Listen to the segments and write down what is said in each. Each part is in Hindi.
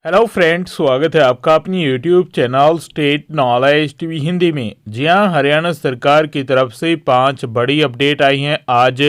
हेलो फ्रेंड्स, स्वागत है आपका अपनी YouTube channel state knowledge TV Hindi में। जी हाँ, हरियाणा सरकार की तरफ से 5 बड़ी अपडेट आई हैं। आज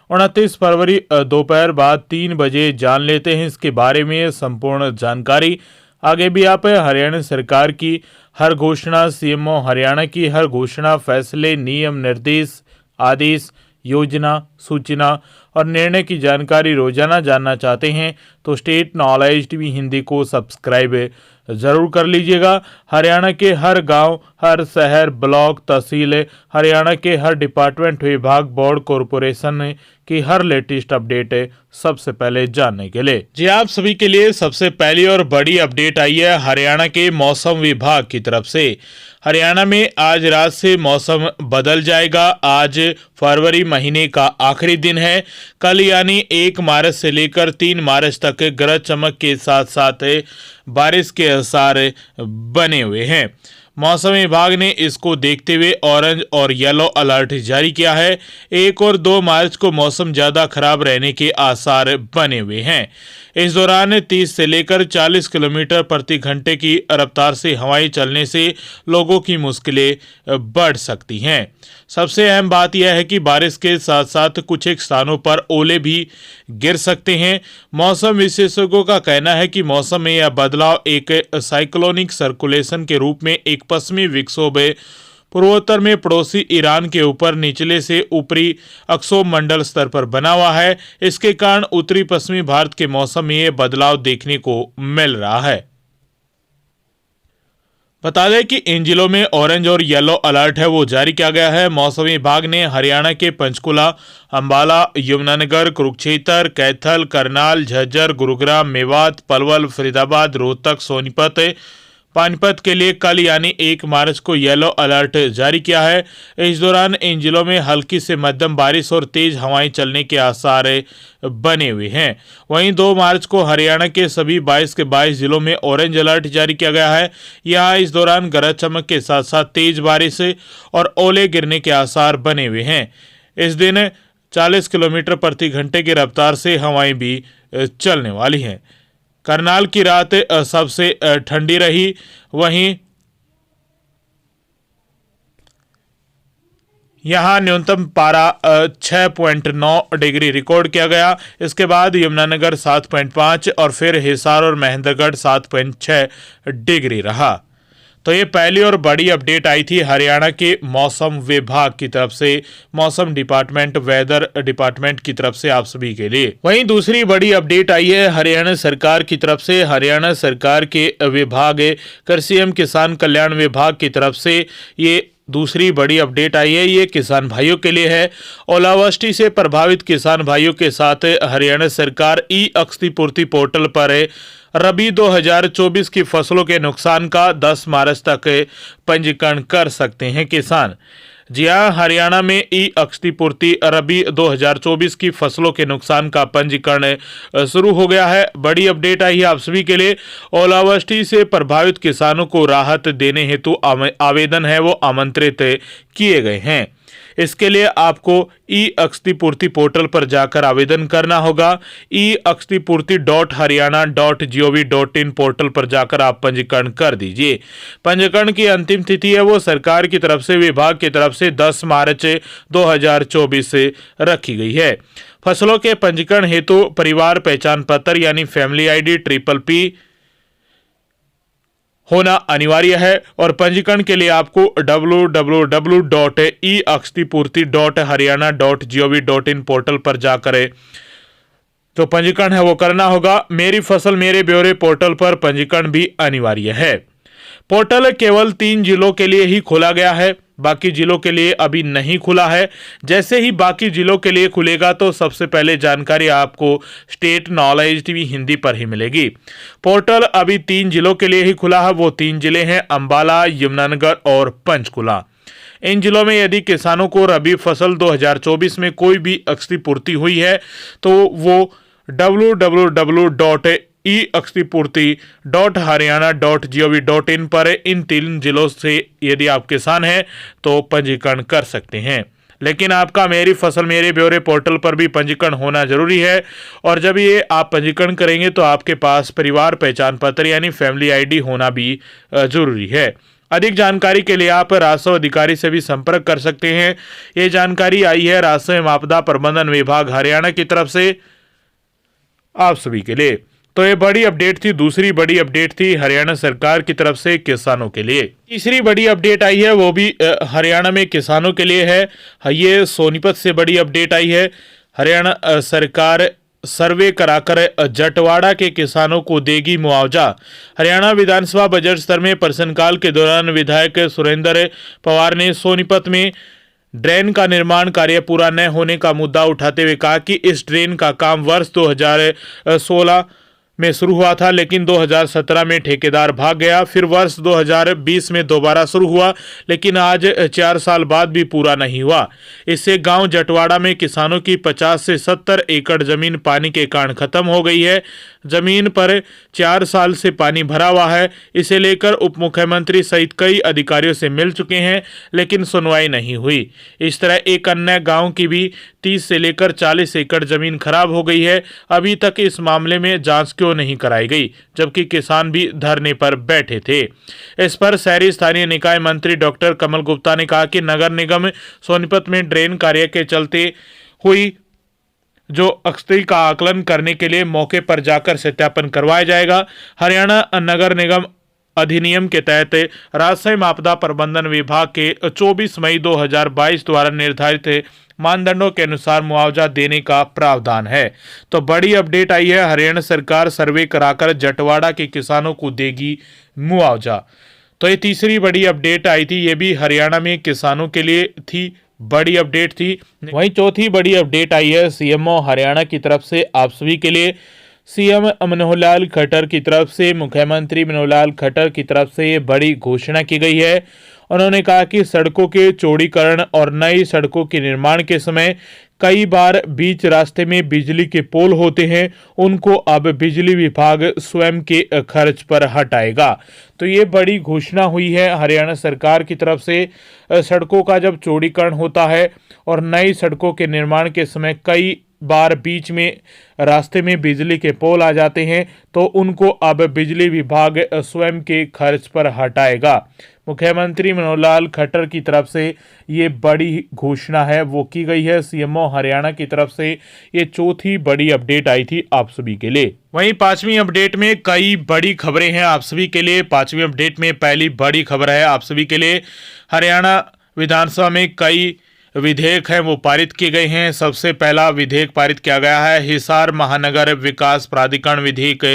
29 फरवरी दोपहर बाद 3 बजे जान लेते हैं इसके बारे में संपूर्ण जानकारी। आगे भी आप हरियाणा सरकार की हर घोषणा, सीएमओ हरियाणा की हर घोषणा, फैसले, नियम, निर्देश, आदेश, योजना, सूचना और निर्णय की जानकारी रोजाना जानना चाहते हैं तो स्टेट नॉलेज टीवी हिंदी को सब्सक्राइब ज़रूर कर लीजिएगा। हरियाणा के हर गांव, हर शहर, ब्लॉक, तहसील, हरियाणा के हर डिपार्टमेंट, विभाग, बोर्ड, कॉरपोरेशन की हर लेटेस्ट अपडेट सबसे पहले जानने के लिए जी आप सभी के लिए सबसे पहली और बड़ी अपडेट आई है हरियाणा के मौसम विभाग की तरफ से। हरियाणा में आज रात से मौसम बदल जाएगा। आज फरवरी महीने का आखिरी दिन है। कल यानी 1 मार्च से लेकर 3 मार्च तक गरज चमक के साथ साथ बारिश के आसार बने हुए हैं। मौसम विभाग ने इसको देखते हुए ऑरेंज और येलो अलर्ट जारी किया है। 1 और 2 मार्च को मौसम ज़्यादा खराब रहने के आसार बने हुए हैं। इस दौरान 30 से लेकर 40 किलोमीटर प्रति घंटे की रफ्तार से हवाएं चलने से लोगों की मुश्किलें बढ़ सकती हैं। सबसे अहम बात यह है कि बारिश के साथ साथ कुछ एक स्थानों पर ओले भी गिर सकते हैं। मौसम विशेषज्ञों का कहना है कि मौसम में यह बदलाव एक साइक्लोनिक सर्कुलेशन के रूप में एक पश्चिमी विक्षोभ पूर्वोत्तर में पड़ोसी ईरान के ऊपर निचले से ऊपरी अक्षोभमंडल स्तर पर बना हुआ है। इसके कारण उत्तरी पश्चिमी भारत के मौसम में यह बदलाव देखने को मिल रहा है। बता दें कि इन जिलों में ऑरेंज और येलो अलर्ट है वो जारी किया गया है। मौसम विभाग ने हरियाणा के पंचकुला, अंबाला, यमुनानगर, कुरुक्षेत्र, कैथल, करनाल, झज्जर, गुरुग्राम, मेवात, पलवल, फरीदाबाद, रोहतक, सोनीपत, पानीपत के लिए कल यानी 1 मार्च को येलो अलर्ट जारी किया है। इस दौरान इन जिलों में हल्की से मध्यम बारिश और तेज हवाएं चलने के आसार बने हुए हैं। वहीं 2 मार्च को हरियाणा के सभी 22 के 22 जिलों में ऑरेंज अलर्ट जारी किया गया है। यहाँ इस दौरान गरज चमक के साथ साथ तेज बारिश और ओले गिरने के आसार बने हुए हैं। इस दिन 40 किलोमीटर प्रति घंटे की रफ्तार से हवाएं भी चलने वाली हैं। करनाल की रात सबसे ठंडी रही। वहीं यहाँ न्यूनतम पारा 6.9 डिग्री रिकॉर्ड किया गया। इसके बाद यमुनानगर 7.5 और फिर हिसार और महेंद्रगढ़ 7.6 डिग्री रहा। तो ये पहली और बड़ी अपडेट आई थी हरियाणा के मौसम विभाग की तरफ से, मौसम डिपार्टमेंट, वेदर डिपार्टमेंट की तरफ से आप सभी के लिए। वहीं दूसरी बड़ी अपडेट आई है हरियाणा सरकार की तरफ से। हरियाणा सरकार के विभाग कृषि एवं किसान कल्याण विभाग की तरफ से ये दूसरी बड़ी अपडेट आई है। ये किसान भाइयों के लिए है। ओलावृष्टि से प्रभावित किसान भाइयों के साथ हरियाणा सरकार ई क्षतिपूर्ति पोर्टल पर रबी 2024 की फसलों के नुकसान का 10 मार्च तक पंजीकरण कर सकते हैं किसान। जी हाँ, हरियाणा में ई क्षतिपूर्ति रबी 2024 की फसलों के नुकसान का पंजीकरण शुरू हो गया है। बड़ी अपडेट आई है आप सभी के लिए। ओलावृष्टि से प्रभावित किसानों को राहत देने हेतु आवेदन है वो आमंत्रित किए गए हैं। इसके लिए आपको ई क्षतिपूर्ति पोर्टल पर जाकर आवेदन करना होगा। e-क्षतिपूर्ति.हरियाणा.gov.in पोर्टल पर जाकर आप पंजीकरण कर दीजिए। पंजीकरण की अंतिम तिथि है वो सरकार की तरफ से, विभाग की तरफ से 10 मार्च 2024 रखी गई है। फसलों के पंजीकरण हेतु परिवार पहचान पत्र यानी फैमिली ID PPP होना अनिवार्य है और पंजीकरण के लिए आपको www.e-क्षतिपूर्ति.हरियाणा.gov.in पोर्टल पर जाकर जो पंजीकरण है वो करना होगा। मेरी फसल मेरे ब्यौरे पोर्टल पर पंजीकरण भी अनिवार्य है। पोर्टल केवल 3 जिलों के लिए ही खोला गया है, बाकी जिलों के लिए अभी नहीं खुला है। जैसे ही बाकी जिलों के लिए खुलेगा तो सबसे पहले जानकारी आपको स्टेट नॉलेज टीवी हिंदी पर ही मिलेगी। पोर्टल अभी 3 जिलों के लिए ही खुला है। वो 3 जिले हैं अंबाला, यमुनानगर और पंचकुला। इन जिलों में यदि किसानों को रबी फसल 2024 में कोई भी क्षतिपूर्ति हुई है तो वो www.e-क्षतिपूर्ति.हरियाणा.gov.in पर इन 3 जिलों से यदि आप किसान हैं तो पंजीकरण कर सकते हैं। लेकिन आपका मेरी फसल मेरे ब्यौरे पोर्टल पर भी पंजीकरण होना जरूरी है। और जब ये आप पंजीकरण करेंगे तो आपके पास परिवार पहचान पत्र यानी फैमिली आईडी होना भी जरूरी है। अधिक जानकारी के लिए आप राजस्व अधिकारी से भी संपर्क कर सकते हैं। ये जानकारी आई है राजस्व एवं आपदा प्रबंधन विभाग हरियाणा की तरफ से आप सभी के लिए। तो ये बड़ी अपडेट थी। दूसरी बड़ी अपडेट थी हरियाणा सरकार की तरफ से किसानों के लिए। तीसरी बड़ी अपडेट आई है वो भी हरियाणा में किसानों के लिए है। ये सोनीपत से बड़ी अपडेट आई है। हरियाणा सरकार सर्वे कराकर जटवाड़ा के किसानों को देगी मुआवजा। हरियाणा विधानसभा बजट सत्र में प्रश्नकाल के दौरान विधायक सुरेंद्र पवार ने सोनीपत में ड्रेन का निर्माण कार्य पूरा न होने का मुद्दा उठाते हुए कहा कि इस ड्रेन का काम वर्ष 2016 में शुरू हुआ था, लेकिन 2017 में ठेकेदार भाग गया। फिर वर्ष 2020 में दोबारा शुरू हुआ, लेकिन आज 4 साल बाद भी पूरा नहीं हुआ। इससे गांव जटवाड़ा में किसानों की 50 से 70 एकड़ जमीन पानी के कारण खत्म हो गई है। जमीन पर 4 साल से पानी भरा हुआ है। इसे लेकर उप मुख्यमंत्री सहित कई अधिकारियों से मिल चुके हैं, लेकिन सुनवाई नहीं हुई। इस तरह एक अन्य गांव की भी 30 से लेकर 40 एकड़ जमीन खराब हो गई है। अभी तक इस मामले में जांच क्यों नहीं कराई गई, जबकि किसान भी धरने पर बैठे थे। इस पर शहरी स्थानीय निकाय मंत्री डॉक्टर कमल गुप्ता ने कहा कि नगर निगम सोनीपत में ड्रेन कार्य के चलते हुई जो क्षति का आकलन करने के लिए मौके पर जाकर सत्यापन करवाया जाएगा। हरियाणा नगर निगम अधिनियम के तहत राजस्व आपदा प्रबंधन विभाग के 24 मई 2022 द्वारा निर्धारित मानदंडों के अनुसार मुआवजा देने का प्रावधान है। तो बड़ी अपडेट आई है, हरियाणा सरकार सर्वे कराकर जटवाड़ा के किसानों को देगी मुआवजा। तो ये तीसरी बड़ी अपडेट आई थी, ये भी हरियाणा में किसानों के लिए थी, बड़ी अपडेट थी। वहीं चौथी बड़ी अपडेट आई है सीएमओ हरियाणा की तरफ से आप सभी के लिए। सीएम मनोहर लाल खट्टर की तरफ से, मुख्यमंत्री मनोहर लाल खट्टर की तरफ से ये बड़ी घोषणा की गई है। उन्होंने कहा कि सड़कों के चौड़ीकरण और नई सड़कों के निर्माण के समय कई बार बीच रास्ते में बिजली के पोल होते हैं, उनको अब बिजली विभाग स्वयं के खर्च पर हटाएगा। तो ये बड़ी घोषणा हुई है हरियाणा सरकार की तरफ से। सड़कों का जब चौड़ीकरण होता है और नई सड़कों के निर्माण के समय कई बार बीच में रास्ते में बिजली के पोल आ जाते हैं, तो उनको अब बिजली विभाग स्वयं के खर्च पर हटाएगा। मुख्यमंत्री मनोहर लाल खट्टर की तरफ से ये बड़ी घोषणा है वो की गई है सीएमओ हरियाणा की तरफ से। ये चौथी बड़ी अपडेट आई थी आप सभी के लिए। वहीं पांचवी अपडेट में कई बड़ी खबरें हैं आप सभी के लिए। पांचवी अपडेट में पहली बड़ी खबर है आप सभी के लिए, हरियाणा विधानसभा में कई विधेयक हैं वो पारित किए गए हैं। सबसे पहला विधेयक पारित किया गया है हिसार महानगर विकास प्राधिकरण विधेयक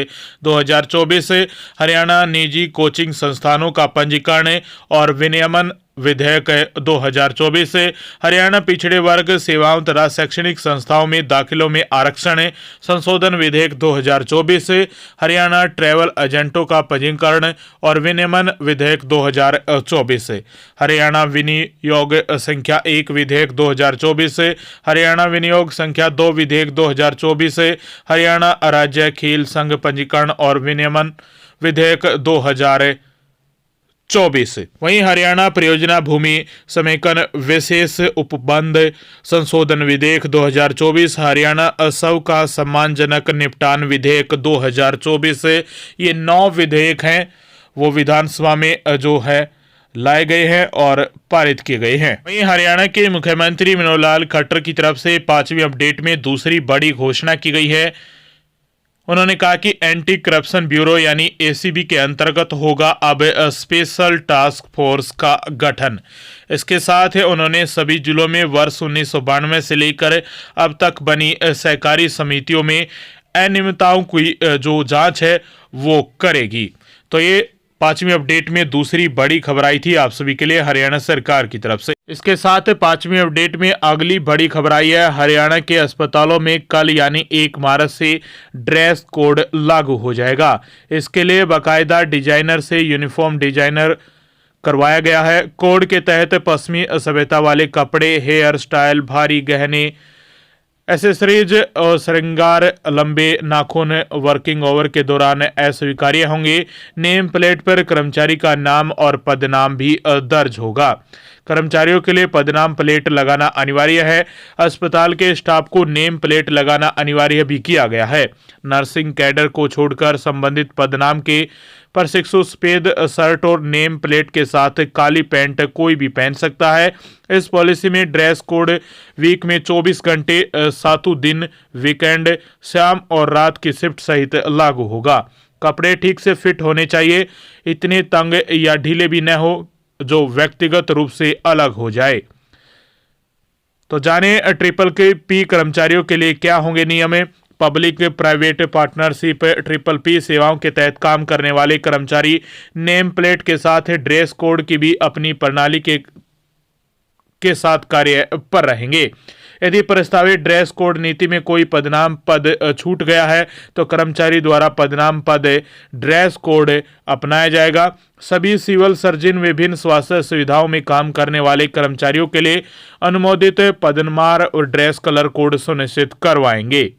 2024। हरियाणा निजी कोचिंग संस्थानों का पंजीकरण और विनियमन विधेयक 2024। हरियाणा पिछड़े वर्ग सेवाओं तथा शैक्षणिक संस्थाओं में दाखिलों में आरक्षण संशोधन विधेयक 2024। हरियाणा ट्रैवल एजेंटों का पंजीकरण और विनियमन विधेयक 2024। हरियाणा विनियोग संख्या 1 विधेयक 2024। हरियाणा विनियोग संख्या 2 विधेयक 2024। हरियाणा राज्य खेल संघ पंजीकरण और विनियमन विधेयक 2024। वहीं हरियाणा परियोजना भूमि समेकन विशेष उपबंध संशोधन विधेयक 2024। हरियाणा असव का सम्मानजनक निपटान विधेयक 2024। ये 9 विधेयक हैं वो विधानसभा में जो है लाए गए हैं और पारित किए गए हैं। वहीं हरियाणा के मुख्यमंत्री मनोहर लाल खट्टर की तरफ से पांचवी अपडेट में दूसरी बड़ी घोषणा की गई है। उन्होंने कहा कि एंटी करप्शन ब्यूरो यानी एसीबी के अंतर्गत होगा अब स्पेशल टास्क फोर्स का गठन। इसके साथ ही उन्होंने सभी जिलों में वर्ष 1992 से लेकर अब तक बनी सहकारी समितियों में अनियमितताओं की जो जांच है वो करेगी। तो ये पांचवी अपडेट में दूसरी बड़ी खबर आई थी आप सभी के लिए हरियाणा सरकार की तरफ से। इसके साथ पांचवी अपडेट में अगली बड़ी खबर आई है, हरियाणा के अस्पतालों में कल यानी 1 मार्च से ड्रेस कोड लागू हो जाएगा। इसके लिए बाकायदा डिजाइनर से यूनिफॉर्म डिजाइनर करवाया गया है। कोड के तहत पश्चिमी सभ्यता वाले कपड़े, हेयर स्टाइल, भारी गहने, एसेसरीज और श्रृंगार, लंबे नाखून वर्किंग ओवर के दौरान अस्वीकार्य होंगे। नेम प्लेट पर कर्मचारी का नाम और पदनाम भी दर्ज होगा। कर्मचारियों के लिए पदनाम प्लेट लगाना अनिवार्य है। अस्पताल के स्टाफ को नेम प्लेट लगाना अनिवार्य भी किया गया है। नर्सिंग कैडर को छोड़कर संबंधित पदनाम के प्रशिक्षु सफेद शर्ट और नेम प्लेट के साथ काली पैंट कोई भी पहन सकता है। इस पॉलिसी में ड्रेस कोड वीक में 24 घंटे 7 दिन, वीकेंड, शाम और रात की शिफ्ट सहित लागू होगा। कपड़े ठीक से फिट होने चाहिए, इतने तंग या ढीले भी न हो जो व्यक्तिगत रूप से अलग हो जाए। तो जाने ट्रिपल के पी कर्मचारियों के लिए क्या होंगे नियम। Public private partnership triple P सेवाओं के तहत काम करने वाले कर्मचारी नेम प्लेट के साथ ड्रेस कोड की भी अपनी प्रणाली के साथ कार्य पर रहेंगे। यदि प्रस्तावित ड्रेस कोड नीति में कोई पदनाम पद छूट गया है तो कर्मचारी द्वारा पदनाम पद ड्रेस कोड अपनाया जाएगा। सभी सिविल सर्जन विभिन्न स्वास्थ्य सुविधाओं में काम करने वाले कर्मचारियों के लिए अनुमोदित पदनाम और ड्रेस कलर कोड सुनिश्चित करवाएंगे।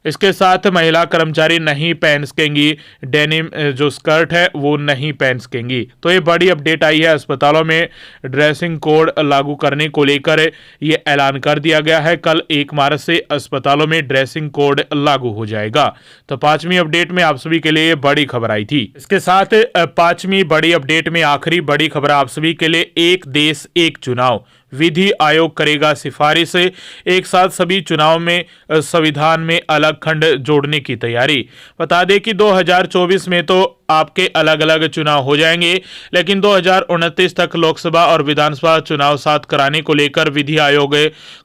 इसके साथ महिला कर्मचारी नहीं पहन सकेंगी, डेनिम जो स्कर्ट है वो नहीं पहन सकेंगी। तो ये बड़ी अपडेट आई है। अस्पतालों में ड्रेसिंग कोड लागू करने को लेकर ये ऐलान कर दिया गया है। कल 1 मार्च से अस्पतालों में ड्रेसिंग कोड लागू हो जाएगा। तो 5वीं अपडेट में आप सभी के लिए बड़ी खबर आई थी। इसके साथ 5वीं बड़ी अपडेट में आखिरी बड़ी खबर आप सभी के लिए, एक देश एक चुनाव, विधि आयोग करेगा सिफारिश। एक साथ सभी चुनाव में संविधान में अलग खंड जोड़ने की तैयारी। बता दें कि 2024 में तो आपके अलग अलग चुनाव हो जाएंगे, लेकिन 2029 तक लोकसभा और विधानसभा चुनाव साथ कराने को लेकर विधि आयोग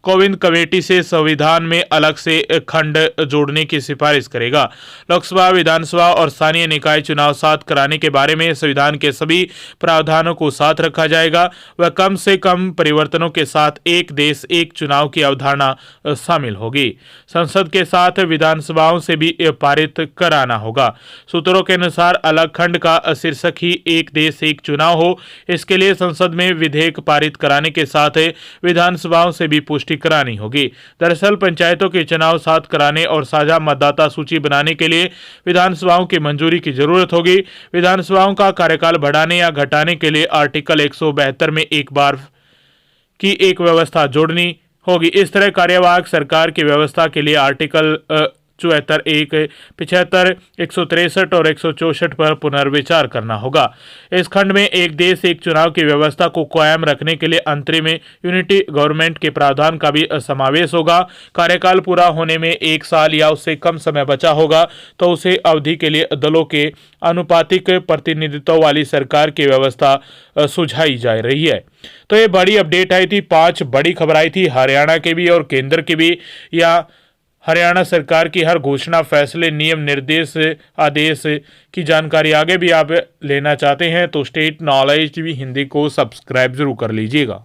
कोविंद कमेटी से संविधान में अलग से खंड जोड़ने की सिफारिश करेगा। लोकसभा, विधानसभा और स्थानीय निकाय चुनाव साथ कराने के बारे में संविधान के सभी प्रावधानों को साथ रखा जाएगा। वह कम से कम परिवर्तनों के साथ एक देश एक चुनाव की अवधारणा शामिल होगी। संसद के साथ विधानसभाओं से भी पारित कराना होगा। सूत्रों के अनुसार अलग खंड का शीर्षक ही एक देश एक चुनाव हो। इसके लिए संसद में विधेयक पारित कराने के साथ विधानसभाओं से भी पुष्टि करानी होगी। दरअसल पंचायतों के चुनाव साथ कराने और साझा मतदाता सूची बनाने के लिए विधानसभाओं की मंजूरी की जरूरत होगी। विधानसभाओं का कार्यकाल बढ़ाने या घटाने के लिए आर्टिकल 172 में एक बार की एक व्यवस्था जोड़नी होगी। इस तरह कार्यवाहक सरकार की व्यवस्था के लिए आर्टिकल 74, 1, 75, 163 और 164 पर पुनर्विचार करना होगा। इस खंड में एक देश एक चुनाव की व्यवस्था को कायम रखने के लिए अंतरिम यूनिटी गवर्नमेंट के प्रावधान का भी समावेश होगा। कार्यकाल पूरा होने में 1 साल या उससे कम समय बचा होगा तो उसे अवधि के लिए दलों के अनुपातिक प्रतिनिधित्व वाली सरकार की व्यवस्था सुझाई जा रही है। तो ये बड़ी अपडेट आई थी। 5 बड़ी खबर आई थी, हरियाणा के भी और केंद्र की भी, या हरियाणा सरकार की हर घोषणा, फैसले, नियम, निर्देश, आदेश की जानकारी आगे भी आप लेना चाहते हैं तो स्टेट नॉलेज टीवी हिंदी को सब्सक्राइब जरूर कर लीजिएगा।